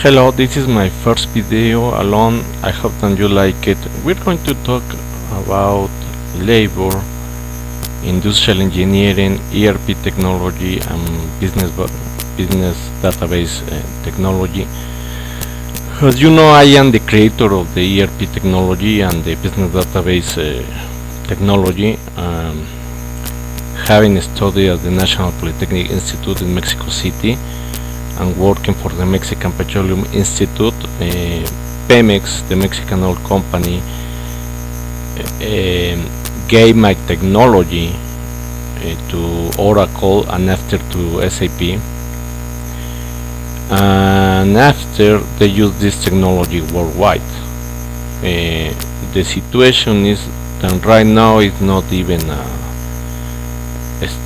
Hello, this is my first video alone. I hope that you like it. We're going to talk about labor, industrial engineering, ERP technology, and business database technology. As you know, I am the creator of the ERP technology and the business database technology, having studied at the National Polytechnic Institute in Mexico City and working for the Mexican Petroleum Institute. Pemex, the Mexican oil company, gave my technology to Oracle and after to SAP, and after they use this technology worldwide. The situation is that right now it's not even a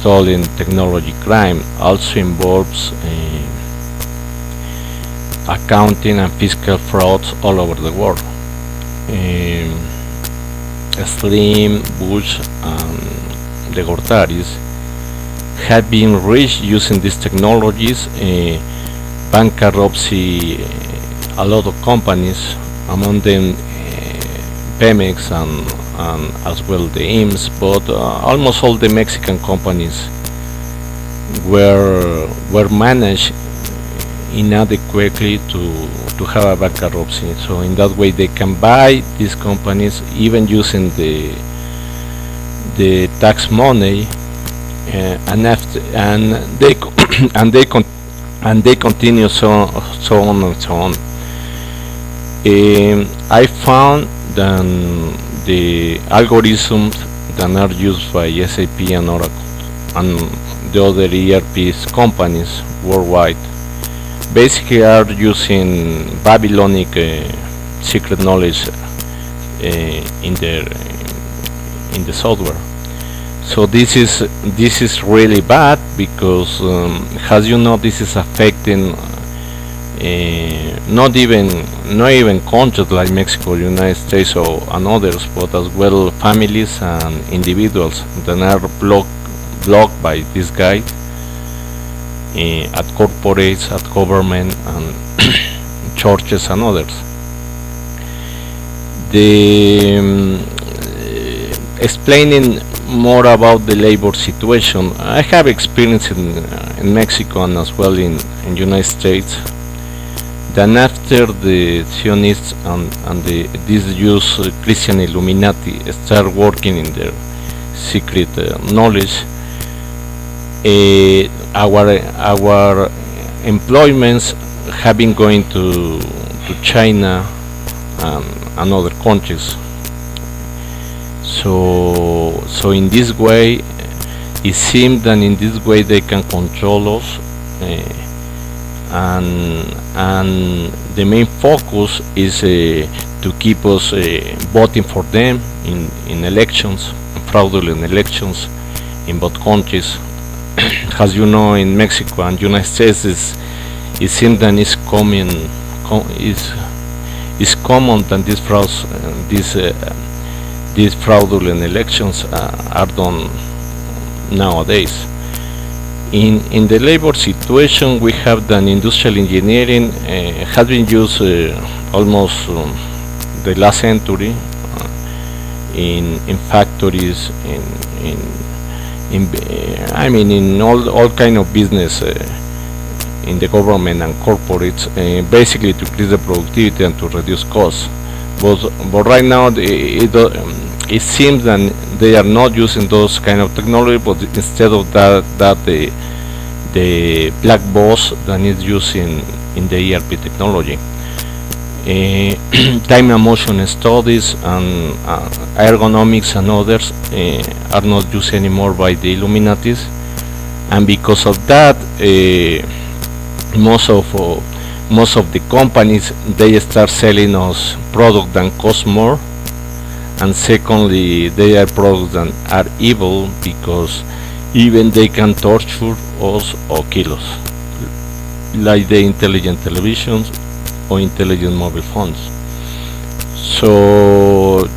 stolen technology crime, also involves accounting and fiscal frauds all over the world. Slim, Bush, and the Gortaris have been rich using these technologies. Bankruptcy a lot of companies, among them Pemex and as well the IMSS, but almost all the Mexican companies were managed inadequately to have a bankruptcy. So in that way they can buy these companies even using the tax money, and they continue so on and so on. I found that the algorithms that are used by SAP and Oracle and the other ERP companies worldwide basically are using Babylonic secret knowledge in the software. So this is really bad because, as you know, this is affecting not even countries like Mexico, United States, and others, but as well families and individuals that are blocked by this guy. At corporates, at government, and churches and others. Explaining more about the labor situation, I have experience in Mexico and as well in United States. Then after the Zionists and this use Christian illuminati start working in their secret knowledge, our employments have been going to China and other countries. So in this way, it seems that in this way they can control us, and the main focus is to keep us voting for them in elections, fraudulent elections in both countries. As you know, in Mexico and United States, it seems that it's common that these fraudulent elections are done nowadays. In the labor situation, we have that industrial engineering has been used almost the last century in factories, in all kind of business, in the government and corporates, basically to increase the productivity and to reduce costs. But right now it seems that they are not using those kind of technology, but instead of that the black box that is used in the ERP technology. Time and motion studies and ergonomics and others are not used anymore by the Illuminatis, and because of that, most of the companies, they start selling us products that cost more, and secondly, they are products that are evil because even they can torture us or kill us, like the intelligent televisions or intelligent mobile phones. So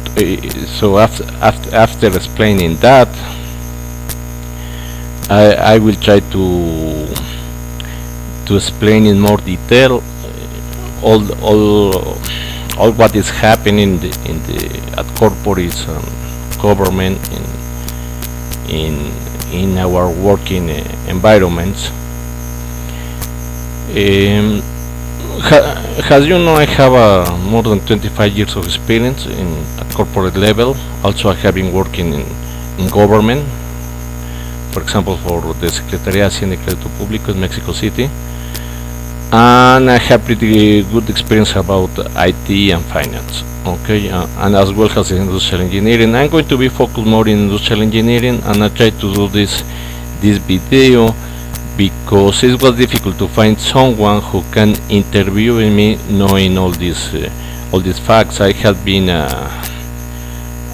after explaining that, I will try to explain in more detail all what is happening at corporates and government in our working environments. As you know, I have more than 25 years of experience at corporate level. Also, I have been working in government, for example, for the Secretaría de Hacienda y Crédito Público in Mexico City. And I have pretty good experience about IT and finance, okay, and as well as industrial engineering. I'm going to be focused more in industrial engineering, and I try to do this video because it was difficult to find someone who can interview me knowing all these facts. I have been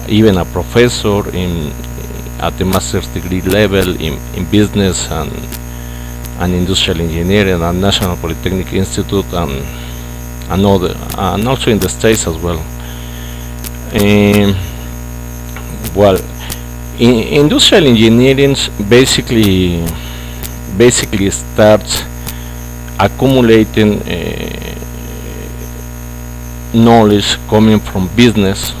even a professor at the master's degree level in business and industrial engineering at National Polytechnic Institute and also in the States as well. Well, industrial engineering basically starts accumulating knowledge coming from business.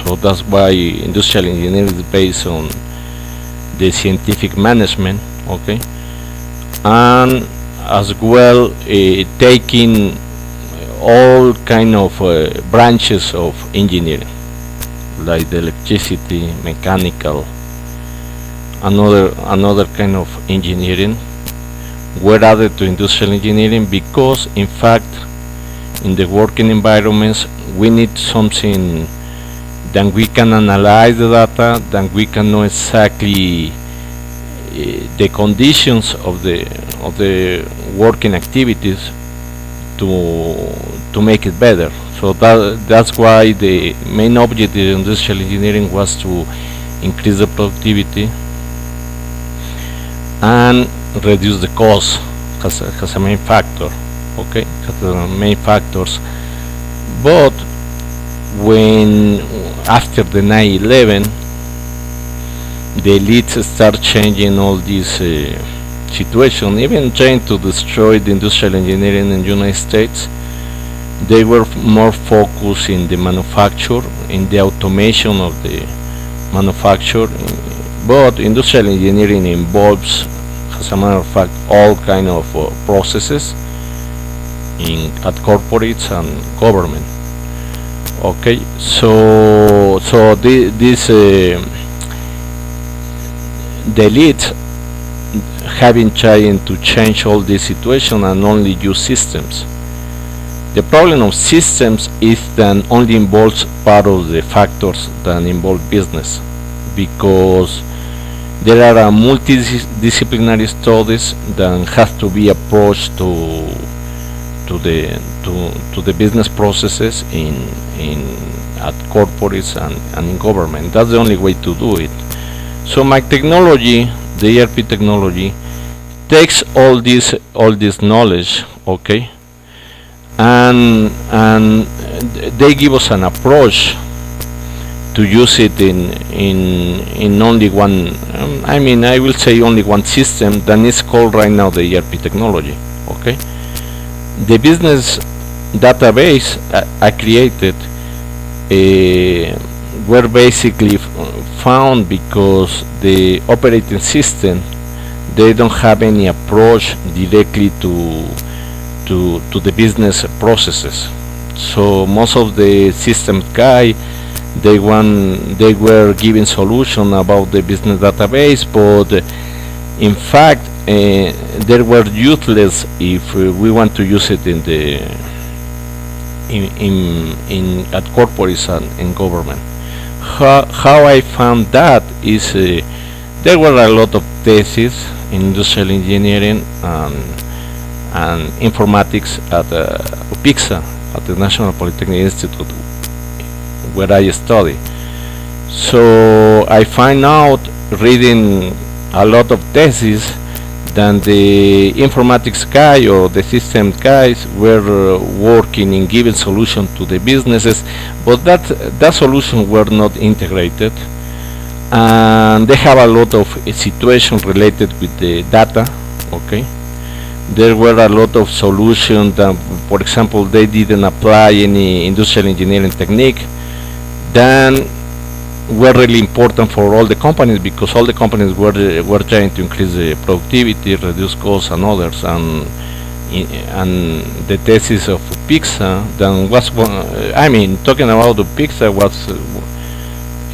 So that's why industrial engineering is based on the scientific management, okay, and as well taking all kind of branches of engineering, like the electricity, mechanical, another kind of engineering were added to industrial engineering, because in fact in the working environments we need something that we can analyze the data, that we can know exactly the conditions of the working activities to make it better. So that's why the main objective of industrial engineering was to increase the productivity and reduce the cost as a main factor, okay, as the main factors. But when after the 9/11, the elites start changing all this situation, even trying to destroy the industrial engineering in the United States. They were more focused in the manufacture, in the automation of the manufacture, but industrial engineering involves, as a matter of fact, all kind of processes at corporates and government. Okay, so this the elite have been trying to change all this situation and only use systems. The problem of systems is that only involves part of the factors that involve business, because there are multidisciplinary studies that have to be approached to the business processes at corporates and in government. That's the only way to do it. So my technology, the ERP technology, takes all this knowledge, okay, and they give us an approach to use it in only one, I will say only one system that is called right now the ERP technology, okay. The business database I created were basically found because the operating system, they don't have any approach directly to the business processes. So most of the systems guy, they were giving solution about the business database, but in fact they were useless if we want to use it at corporates and in government. How I found that is there were a lot of theses in industrial engineering and informatics at UPIXA, at the National Polytechnic Institute, where I study. So I find out, reading a lot of theses, that the informatics guy or the system guys were working in giving solution to the businesses, but that solution were not integrated, and they have a lot of situations related with the data, okay. There were a lot of solutions that for example, they didn't apply any industrial engineering technique, then were really important for all the companies, because all the companies were trying to increase the productivity, reduce costs and others, and the thesis of PIXA then was talking about the PIXA was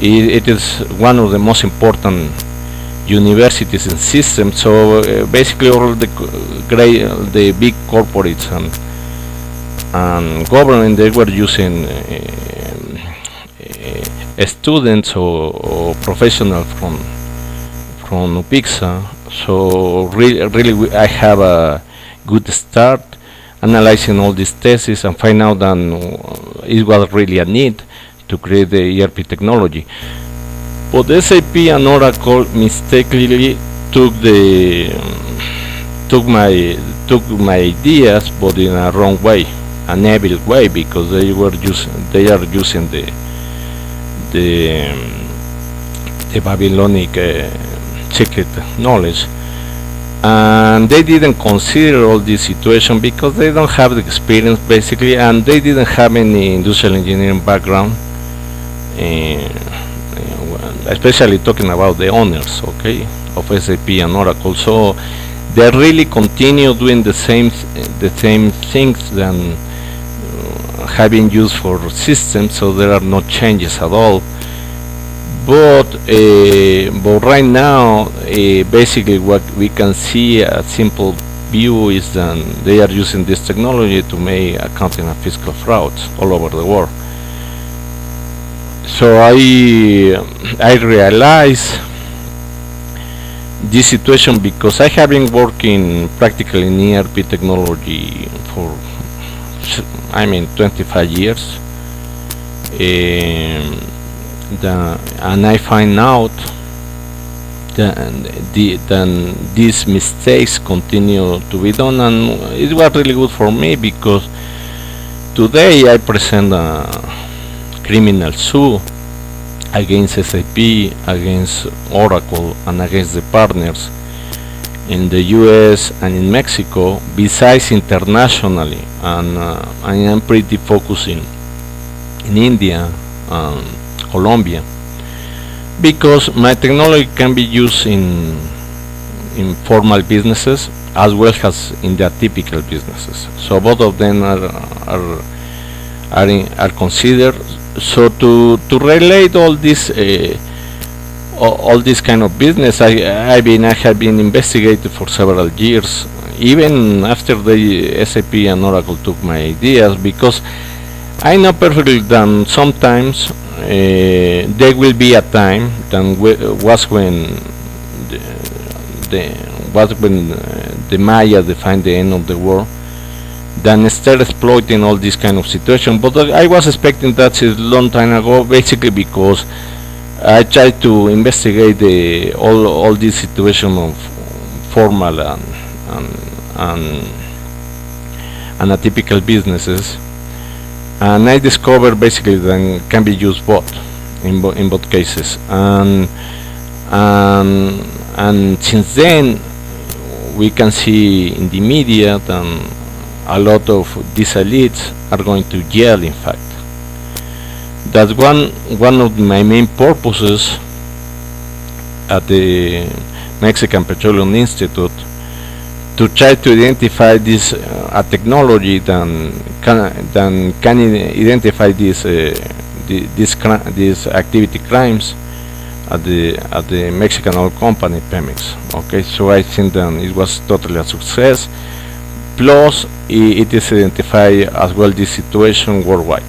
it is one of the most important universities and systems. So basically all the big corporates and government, they were using students or professionals from PIXA. So really I have a good start analyzing all these theses and find out that it was really a need to create the ERP technology. But SAP and Oracle mistakenly took my ideas, but in a wrong way, an evil way, because they are using the Babylonic secret knowledge, and they didn't consider all this situation because they don't have the experience basically, and they didn't have any industrial engineering background, especially talking about the owners, okay, of SAP and Oracle. So they really continue doing the same things than have been used for systems, so there are no changes at all. But right now, basically what we can see, a simple view, is that they are using this technology to make accounting and fiscal frauds all over the world. So I realize this situation because I have been working practically in ERP technology for 25 years, and I find out that these mistakes continue to be done, and it was really good for me because today I present a criminal suit against SAP, against Oracle, and against the partners in the US and in Mexico, besides internationally, and I am pretty focusing in India and Colombia, because my technology can be used in formal businesses as well as in the atypical businesses. So both of them are considered. So to relate all this kind of business, I have been investigating for several years, even after the SAP and Oracle took my ideas, because I know perfectly that sometimes there will be a time that was when the Maya defined the end of the world, then start exploiting all this kind of situation. But I was expecting that a long time ago, basically because I tried to investigate all this situation of formal and atypical businesses, and I discovered basically that it can be used both in both cases, and since then we can see in the media that a lot of these elites are going to jail. In fact, that's one of my main purposes at the Mexican Petroleum Institute, to try to identify this technology that can identify these activity crimes at the Mexican oil company Pemex. Okay, so I think that it was totally a success. Plus, it is identified as well this situation worldwide.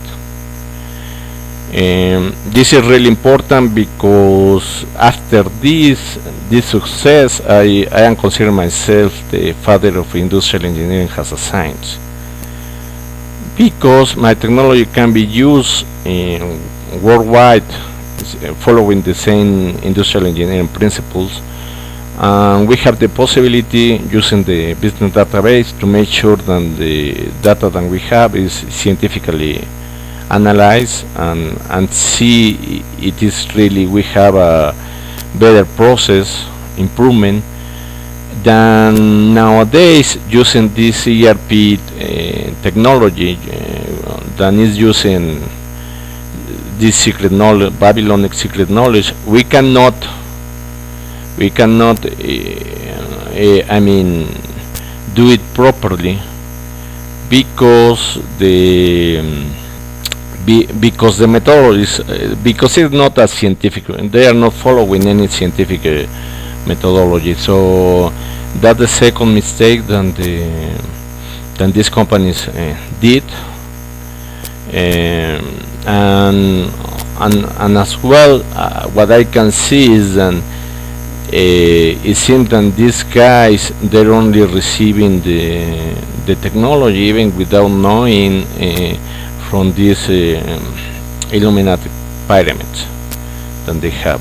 This is really important because after this success, I am considering myself the father of industrial engineering as a science, because my technology can be used worldwide, following the same industrial engineering principles. We have the possibility, using the business database, to make sure that the data that we have is scientifically analyzed and see it is really we have a better process improvement Then nowadays, using this ERP technology, that is using this secret knowledge, Babylonic secret knowledge, we cannot I mean, do it properly, because because the methodology is, because it's not a scientific, they are not following any scientific methodology. So that's the second mistake that these companies did. And as well, what I can see is that it seems that these guys, they're only receiving the technology even without knowing from these illuminati pyramids that they have.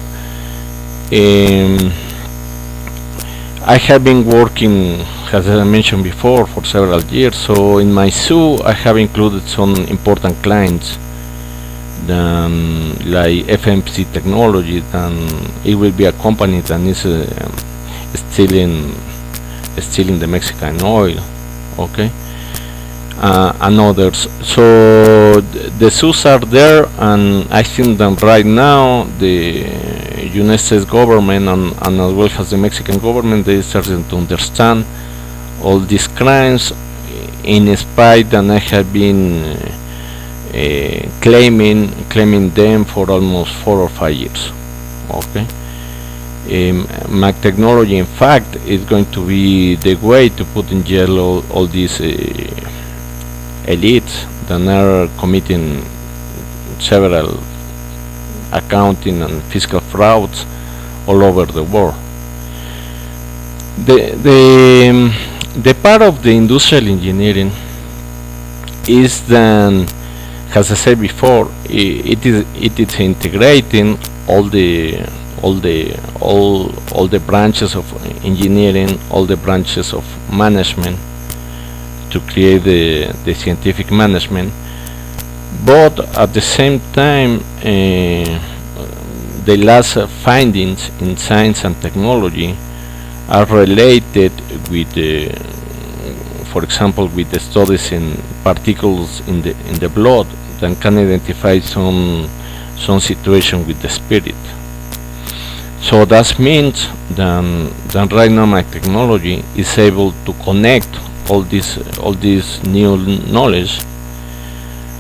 I have been working, as I mentioned before, for several years. So in my zoo, I have included some important clients, like FMC Technology, and it will be a company that is stealing the Mexican oil, okay, and others. So the zoos are there, and I think that right now the United States government and as well as the Mexican government, they started to understand all these crimes, in spite that I have been claiming them for almost 4 or 5 years. Okay, my technology, in fact, is going to be the way to put in jail all these elites that are committing several accounting and fiscal frauds all over the world. The part of the industrial engineering is then, as I said before, it is integrating all the branches of engineering, all the branches of management, to create the scientific management. But at the same time, the last findings in science and technology are related with, for example, with the studies in particles in the blood that can identify some situation with the spirit. So that means that right now my technology is able to connect all this new knowledge,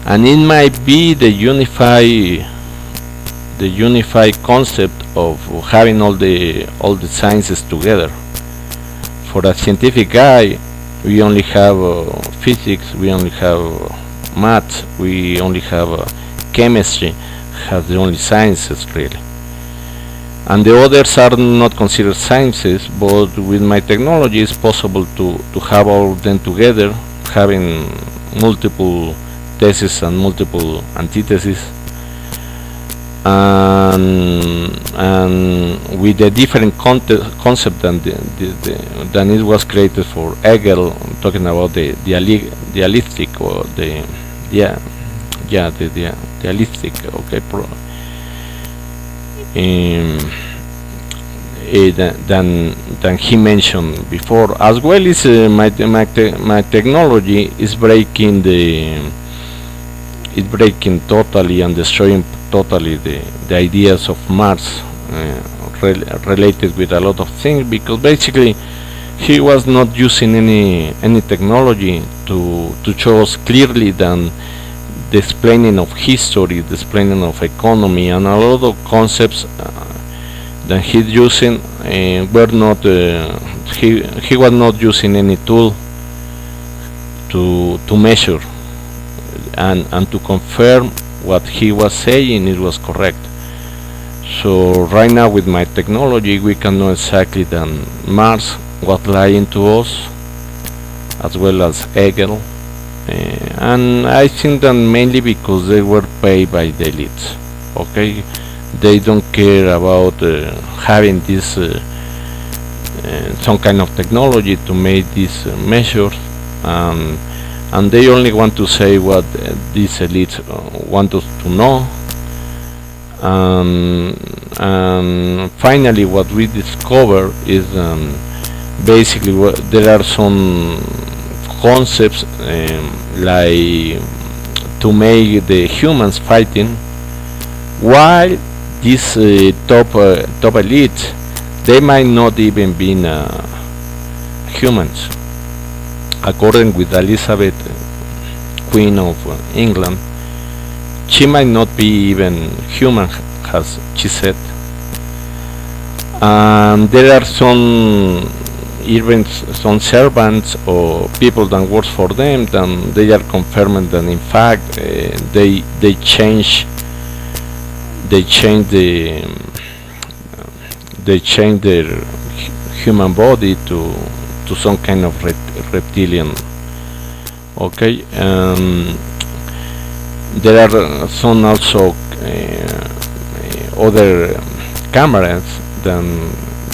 and it might be the unified concept of having all the sciences together. For a scientific guy, we only have physics, we only have math, we only have chemistry, has the only sciences really, and the others are not considered sciences. But with my technology, it's possible to have all of them together, having multiple theses and multiple antitheses, and with a different concept than it was created for Hegel, talking about the dialectic, or the dialectic, okay, than he mentioned before. As well as my technology is breaking totally and destroying totally the ideas of Mars, related with a lot of things, because basically he was not using any technology to show us clearly than the explaining of history, the explaining of economy, and a lot of concepts that he's using were not, he was not using any tool to measure and to confirm what he was saying it was correct. So right now with my technology, we can know exactly that Mars was lying to us, as well as Hegel, and I think that mainly because they were paid by the elites. Okay, they don't care about having this some kind of technology to make these measures, and they only want to say what these elites want us to know. And finally, what we discover is basically there are some concepts like to make the humans fighting, while this top elite, they might not even be humans. According with Elizabeth, Queen of England, she might not be even human, as she said. There are even some servants or people that works for them, then they are confirming that in fact they change their human body to some kind of reptilian. Okay, there are some also other cameras than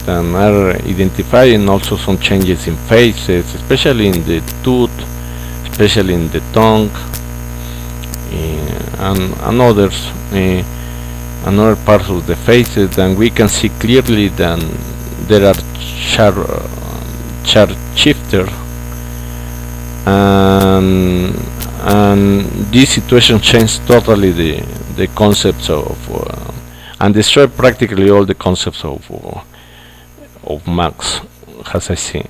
are identifying also some changes in faces, especially in the tooth, especially in the tongue, and others, another parts of the faces. And we can see clearly that there are chart shifter, and this situation changed totally the concepts of and destroyed practically all the concepts of Max, as I see.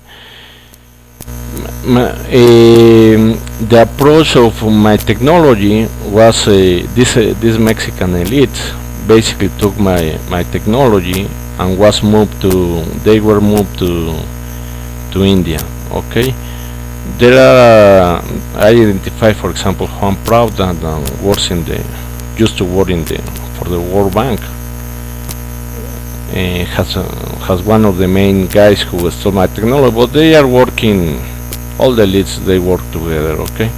The approach of my technology was this Mexican elite basically took my technology and was moved they were moved to India. Okay, there are I identify, for example, Juan Proud that works used to work for the World Bank. Has one of the main guys who stole my technology, but they are working, all the leads, they work together. Okay.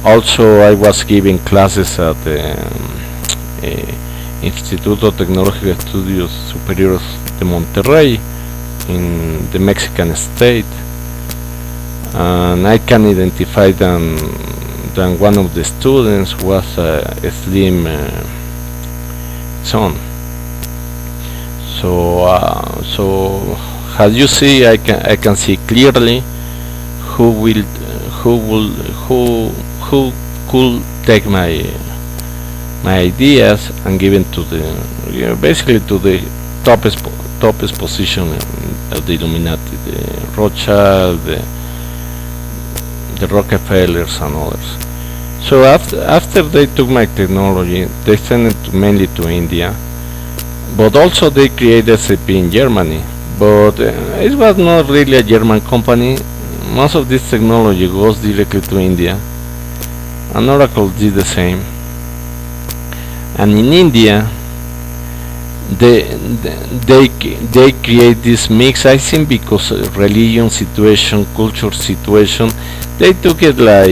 Also, I was giving classes at the Instituto Tecnológico de Estudios Superiores de Monterrey in the Mexican state, and I can identify that one of the students was a slim son. So as you see, I can see clearly who could take my ideas and give it to basically to the toppest position of the Illuminati, the Rothschild, the Rockefellers and others. So after they took my technology, they sent it mainly to India, but also they created SAP in Germany. But it was not really a German company. Most of this technology goes directly to India, and Oracle did the same. And in India, they create this mix, I think, because religion situation, culture situation, they took it like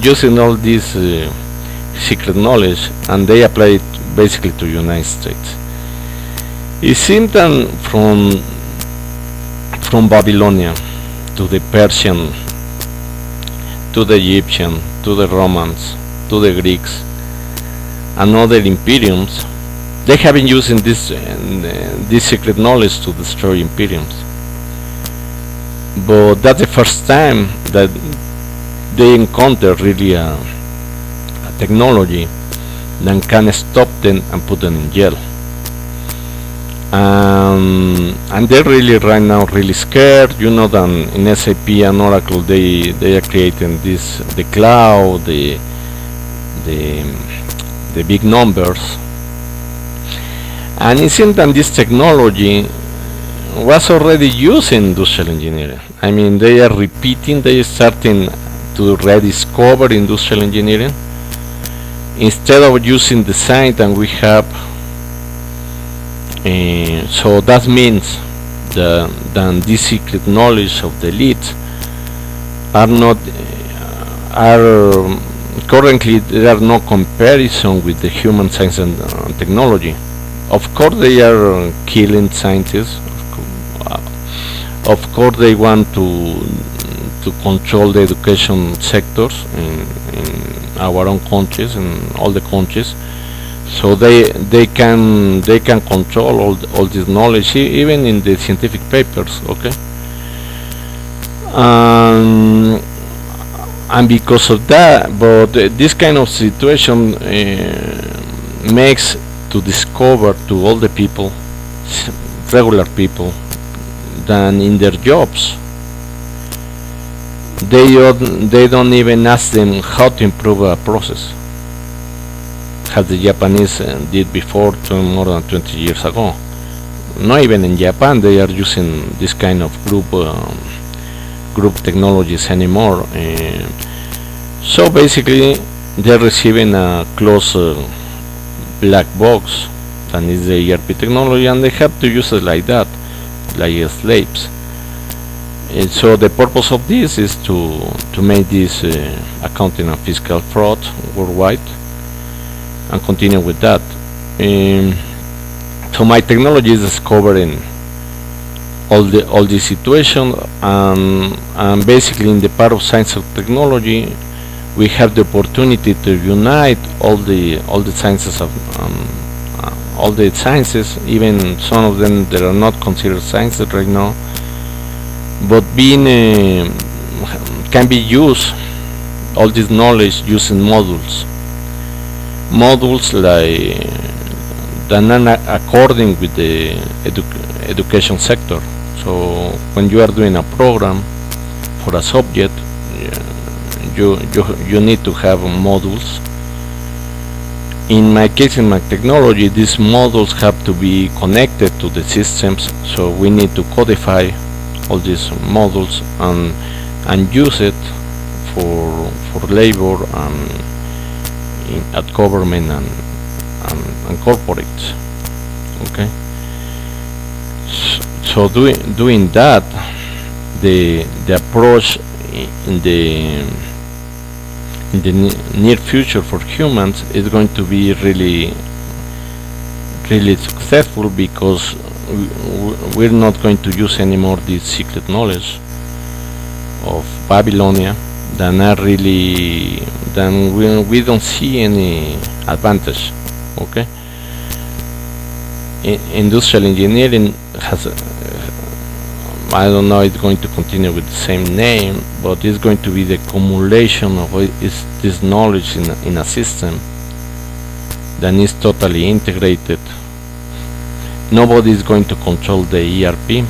using all this secret knowledge, and they apply it basically to United States. It seemed that from Babylonia to the Persian, to the Egyptian, to the Romans, to the Greeks, and other imperiums, they have been using this secret knowledge to destroy imperiums. But that's the first time that they encounter really a technology that can stop them and put them in jail. And they're really right now really scared. You know that in SAP and Oracle they are creating the cloud, the big numbers, and it seems that this technology was already used in industrial engineering. I mean, they are repeating, they are starting to rediscover industrial engineering instead of using the science that we have. So that means that this secret knowledge of the elite are currently there are no comparison with the human science and technology. Of course they are killing scientists. Of course they want to control the education sectors in our own countries and all the countries. So they can control all this knowledge, even in the scientific papers. Okay. um, and because of that, but this kind of situation makes to discover to all the people, regular people, than in their jobs. They don't even ask them how to improve a process, as the Japanese did before, more than 20 years ago. Not even in Japan they are using this kind of group technologies anymore. So basically they're receiving a closed black box that is the ERP technology, and they have to use it like that, like slaves. And so the purpose of this is to make this accounting and fiscal fraud worldwide, and continue with that. So my technology is discovering all this situation, and basically in the part of science of technology we have the opportunity to unite all the sciences of all the sciences, even some of them that are not considered sciences right now, but being can be used, all this knowledge, using modules like that are according with the education sector. So when you are doing a program for a subject, you need to have modules. In my case, in my technology, these modules have to be connected to the systems, so we need to codify all these modules and use it for labor at government and corporates. Okay. So doing that, the approach in the near future for humans is going to be really successful, because we're not going to use anymore this secret knowledge of Babylonia. Then we don't see any advantage. Okay. Industrial engineering has I don't know it's going to continue with the same name, but it's going to be the accumulation of this knowledge in a system that is totally integrated. Nobody is going to control the ERP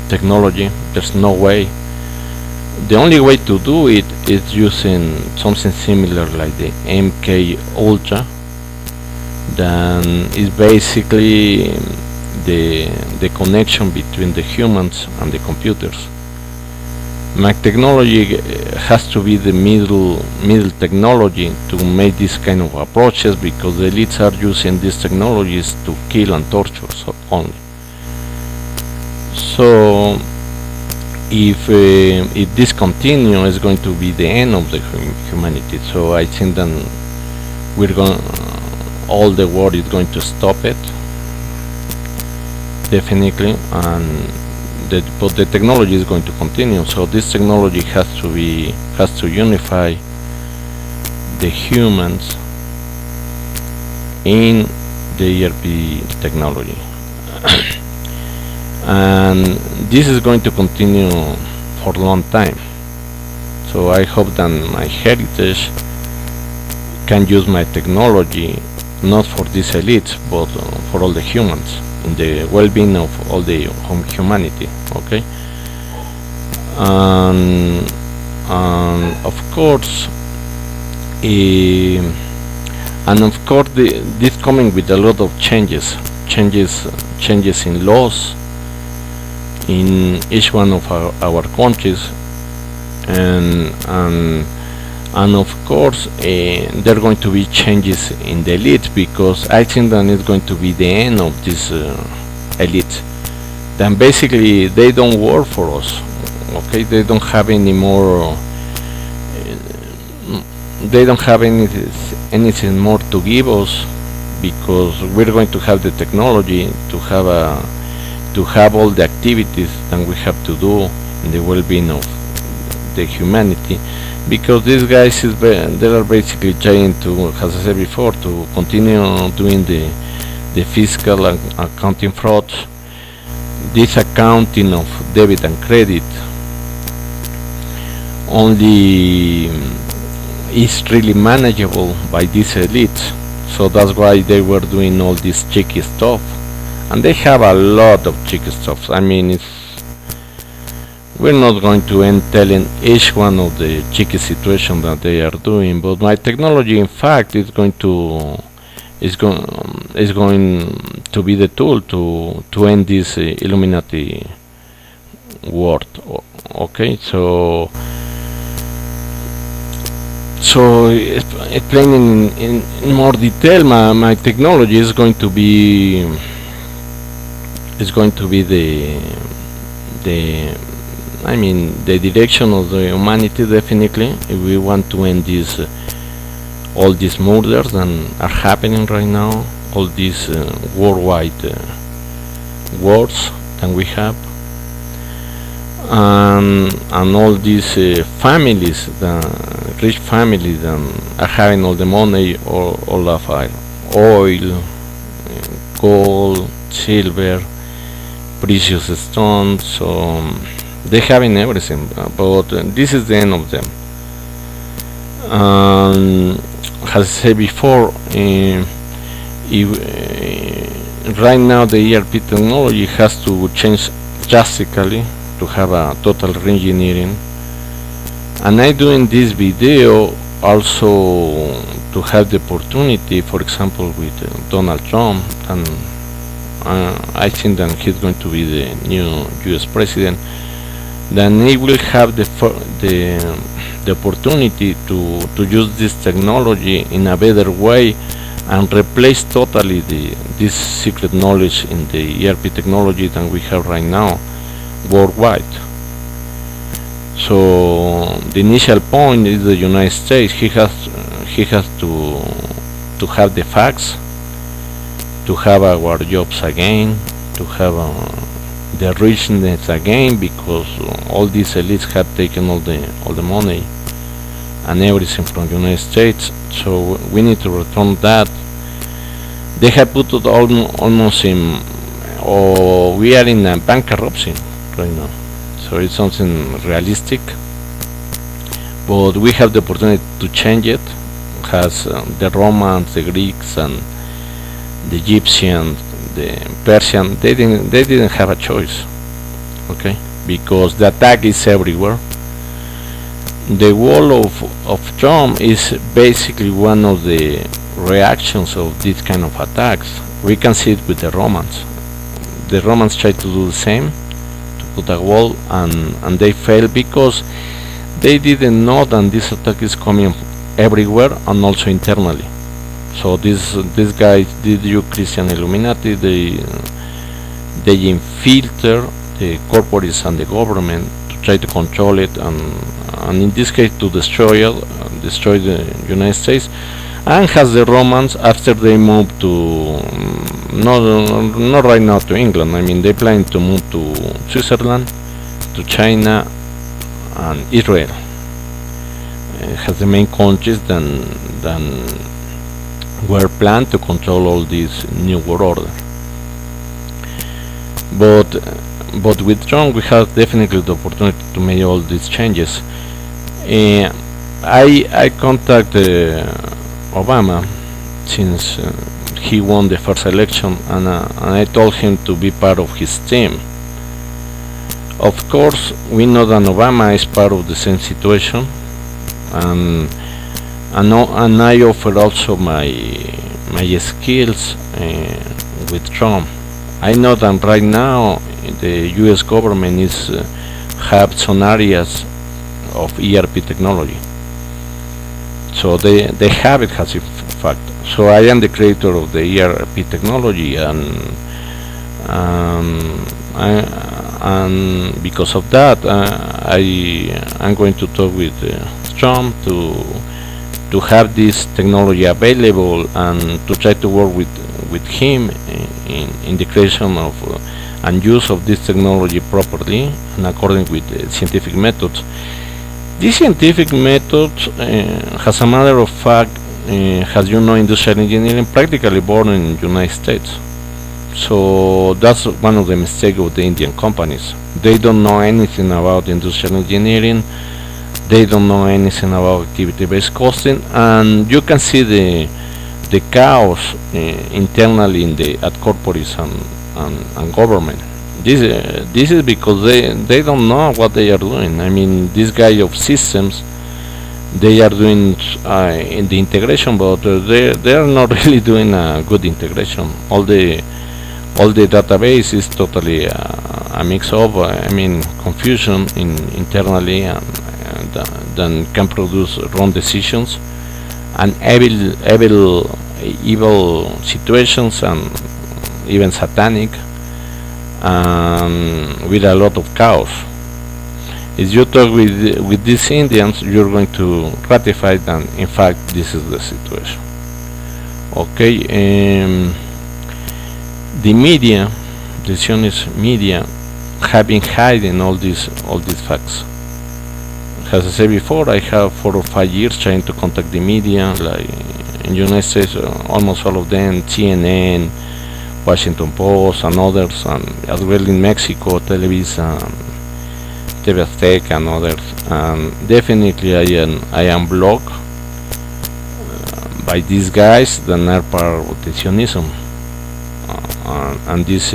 technology. There's no way. The only way to do it is using something similar like the MK Ultra. Then is basically the connection between the humans and the computers. My technology has to be the middle technology to make this kind of approaches, because the elites are using these technologies to kill and torture only. So if this continues, it's going to be the end of the humanity. So I think that all the world is going to stop it, definitely, but the technology is going to continue. So this technology has to unify the humans in the ERP technology. And this is going to continue for a long time. So I hope that my heritage can use my technology not for these elites, but for all the humans, in the well-being of all the humanity. Okay. And of course, this coming with a lot of changes in laws in each one of our countries, and of course there are going to be changes in the elite, because I think that it's going to be the end of this elite. Then basically they don't work for us. Okay, they don't have any more. They don't have anything more to give us, because we're going to have the technology to have all the activities that we have to do in the well-being of the humanity. because these guys they are basically trying to, as I said before, to continue doing the fiscal and accounting fraud. This accounting of debit and credit only is really manageable by this elite, so that's why they were doing all this cheeky stuff, and they have a lot of cheeky stuff. I mean, we're not going to end telling each one of the cheeky situations that they are doing, but my technology, in fact, is going to be the tool to end this Illuminati world. Okay, so explaining in more detail, my technology is going to be the direction of the humanity, definitely, if we want to end this all these murders that are happening right now, all these worldwide wars that we have, and all these families, the rich families that are having all the money, or all of oil, gold, silver, precious stones, so they having everything, but this is the end of them. As I said before, right now the ERP technology has to change drastically to have a total re-engineering, and I'm doing this video also to have the opportunity, for example, with Donald Trump, and I think that he's going to be the new US president, then he will have the opportunity to use this technology in a better way and replace totally this secret knowledge in the ERP technology that we have right now worldwide. So the initial point is the United States. He has to have the facts, to have our jobs again, to have the richness again, because all these elites have taken all the money and everything from the United States. So we need to return that. They have put it almost in, or we are in a bankruptcy right now. So it's something realistic, but we have the opportunity to change it. Has the Romans, the Greeks, and the Egyptians, the Persian, they didn't have a choice, okay, because the attack is everywhere. The wall of Trump is basically one of the reactions of this kind of attacks. We can see it with the Romans. The Romans tried to do the same, to put a wall, and they failed because they didn't know that this attack is coming everywhere and also internally. So these guys did use Christian Illuminati. They infiltrate the corporates and the government to try to control it, and in this case to destroy the United States. And has the Romans, after they moved to not right now to England. I mean, they plan to move to Switzerland, to China, and Israel. Has the main countries that were planned to control all this new world order. But with Trump, we have definitely the opportunity to make all these changes. I contacted Obama since he won the first election, and I told him to be part of his team. Of course, we know that Obama is part of the same situation, and I offer also my skills with Trump. I know that right now the U.S. government have some areas of ERP technology, so they have it as a fact. So I am the creator of the ERP technology, and because of that, I'm going to talk with Trump to have this technology available, and to try to work with him in the creation of and use of this technology properly and according with scientific methods. This scientific method as a matter of fact, as you know, industrial engineering practically born in the United States. So that's one of the mistakes of the Indian companies. They don't know anything about industrial engineering. They don't know anything about activity-based costing, and you can see the chaos internally at corporates and government. This is because they don't know what they are doing. I mean, this guy of systems, they are doing in the integration, but they are not really doing a good integration. All the database is totally a mix of confusion internally, and then can produce wrong decisions and evil situations, and even satanic, with a lot of chaos. If you talk with these Indians, you're going to ratify that in fact this is the situation. Okay. The media, the Zionist media, have been hiding all these facts. As I said before, I have 4 or 5 years trying to contact the media, like in the United States, almost all of them, CNN, Washington Post, and others, and as well in Mexico, Televisa, TV Azteca, and others. And definitely I am blocked by these guys that are part of the Zionism. And these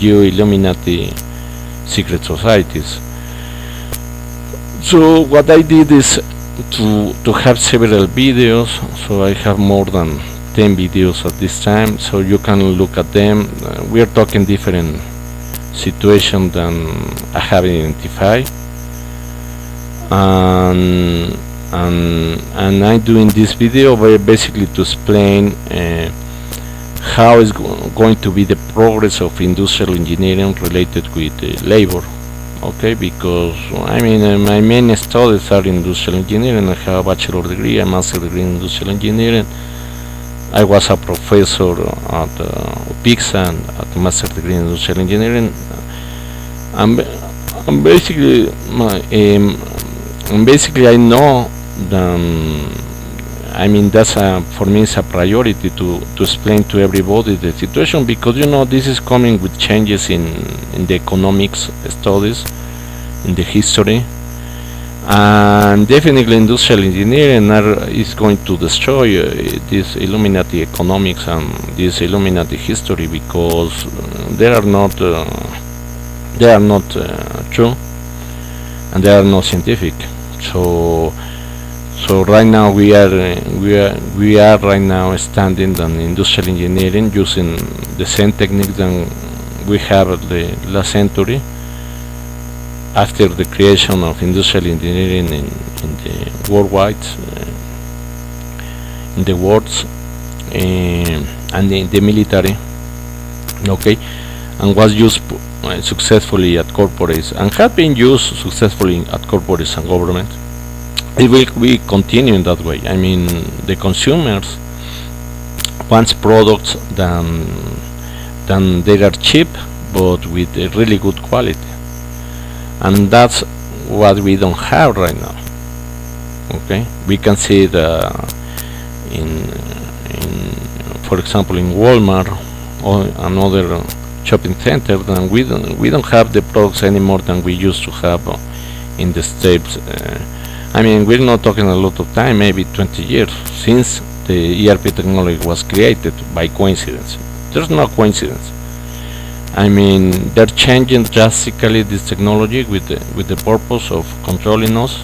illuminati secret societies. So what I did is to have several videos. So I have more than 10 videos at this time, so you can look at them. We are talking different situations than I have identified, and I'm doing this video basically to explain how is going to be the progress of industrial engineering related with labor. Okay, because my main studies are industrial engineering. I have a bachelor degree, a master degree in industrial engineering. I was a professor at PIXA and at a master degree in industrial engineering. And basically I know that. That's for me it's a priority to explain to everybody the situation, because this is coming with changes in the economics studies, in the history, and definitely industrial engineering is going to destroy this Illuminati economics and this Illuminati history, because they are not true, and they are not scientific. So right now we are right now standing on industrial engineering using the same technique that we have at the last century, after the creation of industrial engineering in the worldwide, in the worlds, and in the military. Okay, and was used successfully at corporates, and had been used successfully at corporates and government. It will be continuing that way. The consumers want products that they are cheap but with a really good quality, and that's what we don't have right now. Okay, we can see it for example, in Walmart or another shopping center, then we don't have the products anymore than we used to have in the States. We're not talking a lot of time, maybe 20 years since the ERP technology was created by coincidence. There's no coincidence. They're changing drastically this technology with the purpose of controlling us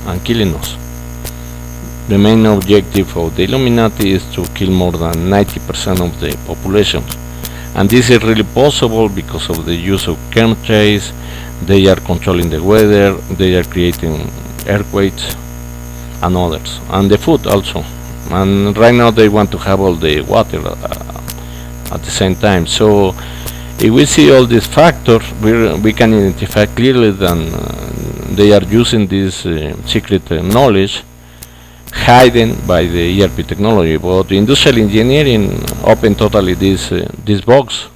and killing us. The main objective of the Illuminati is to kill more than 90% of the population, and this is really possible because of the use of chemtrails. They are controlling the weather, they are creating earthquakes and others, and the food also. And right now they want to have all the water at the same time. So if we see all these factors, we can identify clearly that they are using this secret knowledge hidden by the ERP technology. But industrial engineering opened totally this box,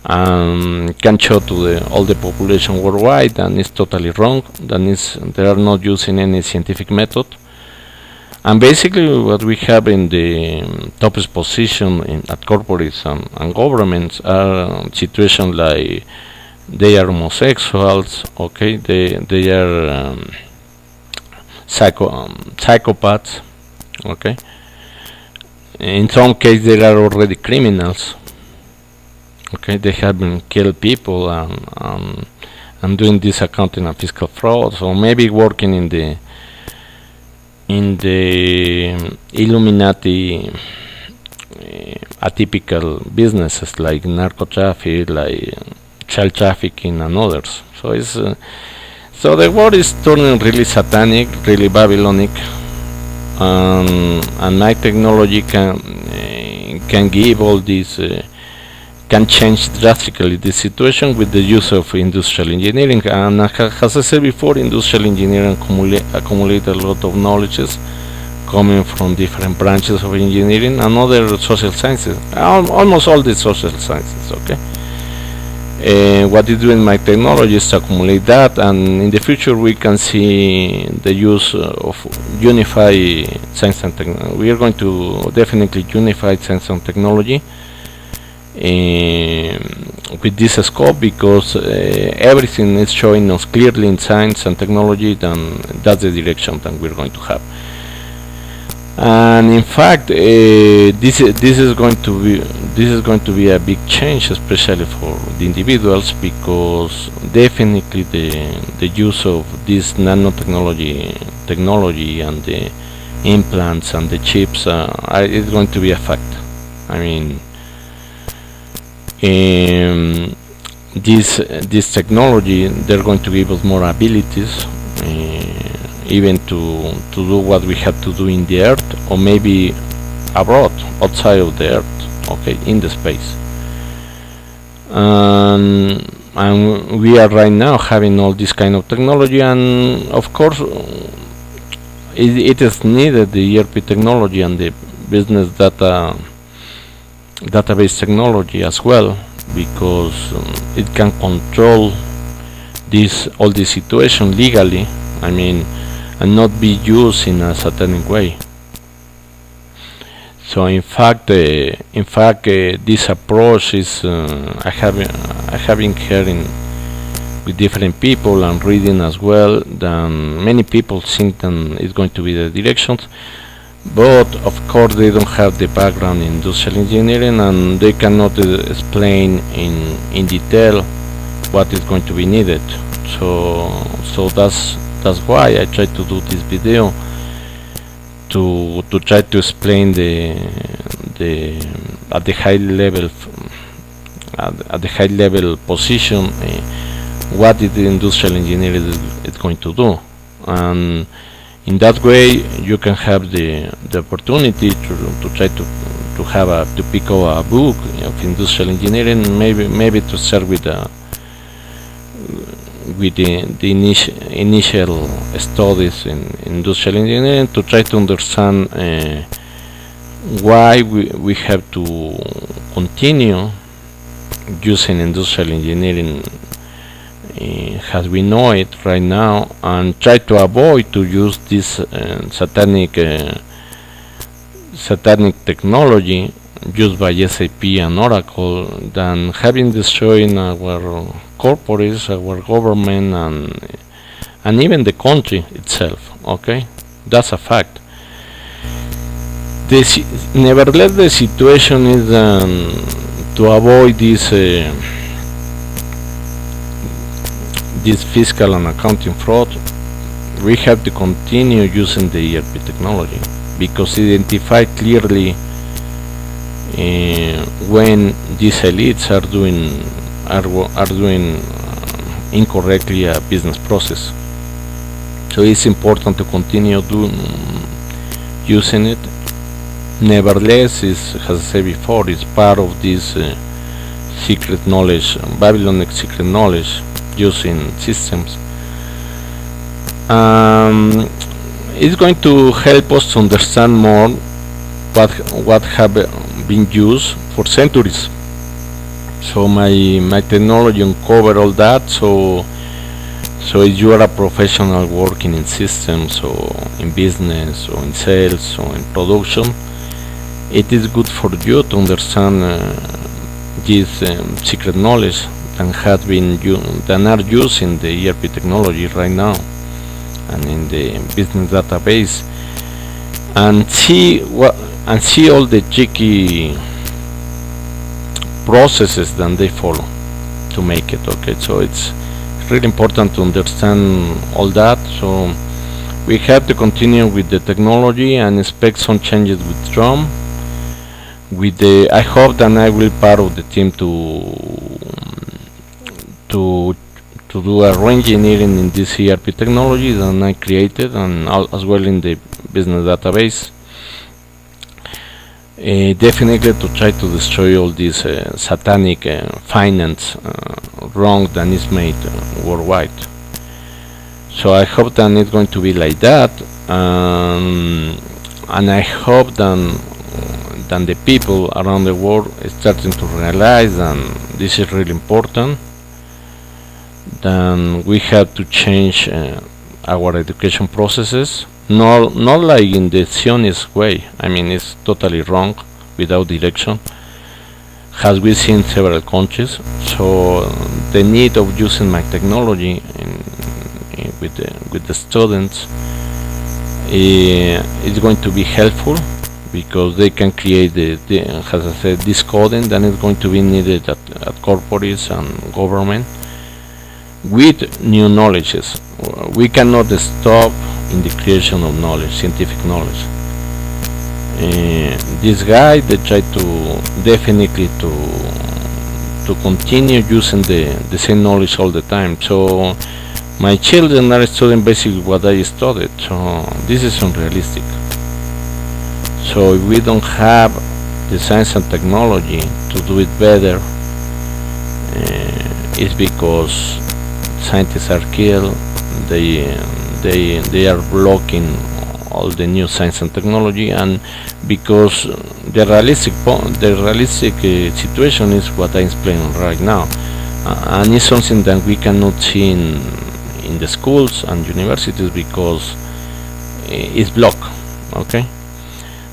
can show to all the population worldwide, and it's totally wrong. They are not using any scientific method. And basically what we have in the topest position at corporates and governments are situations like they are homosexuals, okay, they are psychopaths, okay. In some cases they are already criminals, okay, they have been killed people and doing this accounting and fiscal fraud, or maybe working in the illuminati atypical businesses like narco traffic, like child trafficking and others. So it's so the world is turning really satanic, really Babylonic, and my technology can give all these can change drastically the situation with the use of industrial engineering. And as I said before, industrial engineering accumulate a lot of knowledges coming from different branches of engineering and other social sciences, almost all the social sciences, okay. What is doing my technology is to accumulate that, and in the future we can see the use of unified science and technology. We are going to definitely unify science and technology with this scope, because everything is showing us clearly in science and technology, then that's the direction that we're going to have. And in fact, this is going to be a big change, especially for the individuals, because definitely the use of this nanotechnology and the implants and the chips is going to be a fact. I mean, this technology, they're going to give us more abilities, even to do what we have to do in the earth, or maybe abroad, outside of the earth, okay, in the space. And we are right now having all this kind of technology, and of course it is needed, the ERP technology and the business database technology as well, because it can control all this situation legally, I mean, and not be used in a satanic way. So in fact this approach is I have been hearing with different people and reading as well, then many people think that it's going to be the directions, but of course they don't have the background in industrial engineering, and they cannot explain in detail what is going to be needed. So that's why I try to do this video, to try to explain at the high level position what the industrial engineering is going to do, and in that way you can have the opportunity to try to pick up a book of industrial engineering, maybe to start with the initial studies in industrial engineering, to try to understand why we have to continue using industrial engineering as we know it right now, and try to avoid to use this satanic technology used by SAP and Oracle, than having destroyed our corporates, our government, and even the country itself. Okay, that's a fact. Nevertheless, the situation is to avoid this fiscal and accounting fraud. We have to continue using the ERP technology, because it identifies clearly when these elites are doing incorrectly a business process. So it's important to continue using it. Nevertheless, as I said before, it's part of this secret knowledge, Babylonic secret knowledge, using systems. It's going to help us to understand more what have been used for centuries. So my technology uncover all that. So if you are a professional working in systems or in business or in sales or in production, it is good for you to understand this secret knowledge that are used in the ERP technology right now and in the business database, and see all the tricky processes that they follow to make it. Okay, so it's really important to understand all that. So we have to continue with the technology and expect some changes with Drum. I hope that I will part of the team to do a re-engineering in this ERP technology that I created, and as well in the business database. Definitely to try to destroy all this satanic finance wrong that is made worldwide. So I hope that it's going to be like that, and I hope that the people around the world are starting to realize that this is really important. Then we have to change our education processes, not like in the Zionist way. I mean, it's totally wrong, without direction, as we've seen in several countries. So the need of using my technology with the students is going to be helpful, because they can create as I said, this coding that is going to be needed at corporates and government with new knowledges. We cannot stop in the creation of knowledge, scientific knowledge. This guy, they try to definitely to continue using the same knowledge all the time. So my children are studying basically what I studied. So this is unrealistic. So if we don't have the science and technology to do it better, it's because scientists are killed. They are blocking all the new science and technology, and because the realistic situation is what I explained right now, and it's something that we cannot see in the schools and universities because it's blocked. Okay,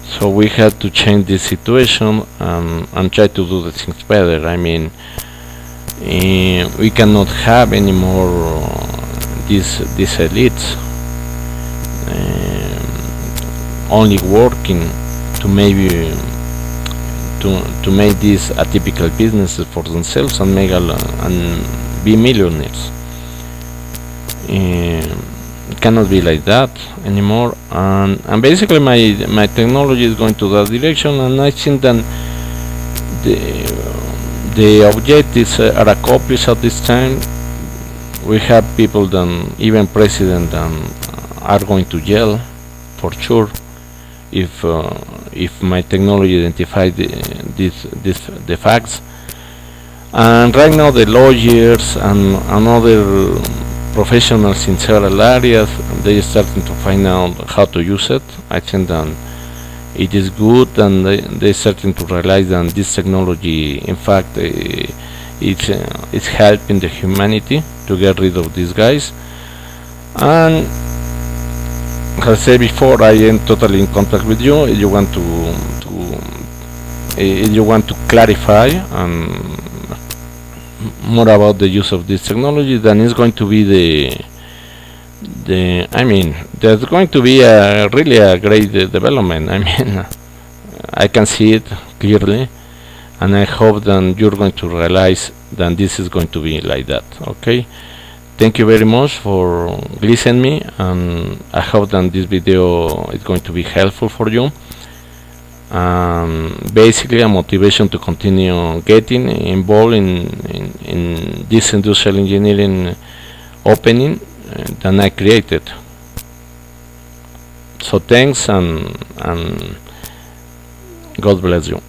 so we have to change this situation and try to do the things better. I mean, we cannot have any more these elites only working to maybe to make these atypical businesses for themselves and be millionaires. It cannot be like that anymore, and basically my technology is going to that direction, and I think that the objectives are accomplished at this time. We have people that even president are going to jail for sure if my technology identifies the facts. And right now the lawyers and other professionals in several areas, they are starting to find out how to use it. I think that it is good, and they're starting to realize that this technology, in fact, it's helping the humanity to get rid of these guys. And as I said before, I am totally in contact with you. If you want to clarify more about the use of this technology, then it's going to be there's going to be really a great development. I mean, I can see it clearly, and I hope that you're going to realize that this is going to be like that. Okay, thank you very much for listening me, and I hope that this video is going to be helpful for you. Basically a motivation to continue getting involved in this industrial engineering opening that I created. So thanks, and God bless you.